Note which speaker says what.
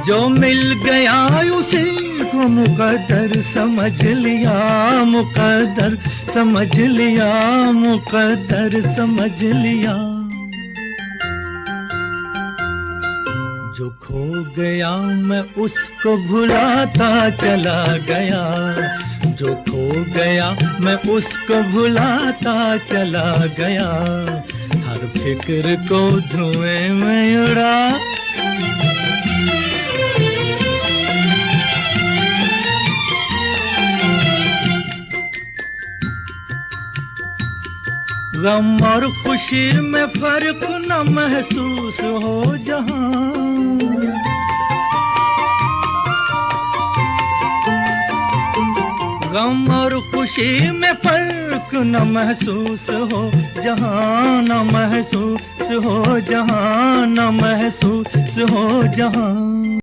Speaker 1: जो मिल गया उसी को मुकद्दर समझ लिया, मुकद्दर समझ लिया, मुकद्दर समझ लिया। जो खो गया मैं उसको भुलाता चला गया, जो खो गया मैं उसको भुलाता चला गया। हर फिक्र को धुएं में उड़ा, गम और खुशी में फर्क न महसूस हो जहां, गम और खुशी में फर्क न महसूस हो जहां, न महसूस हो जहां, न महसूस हो जहां।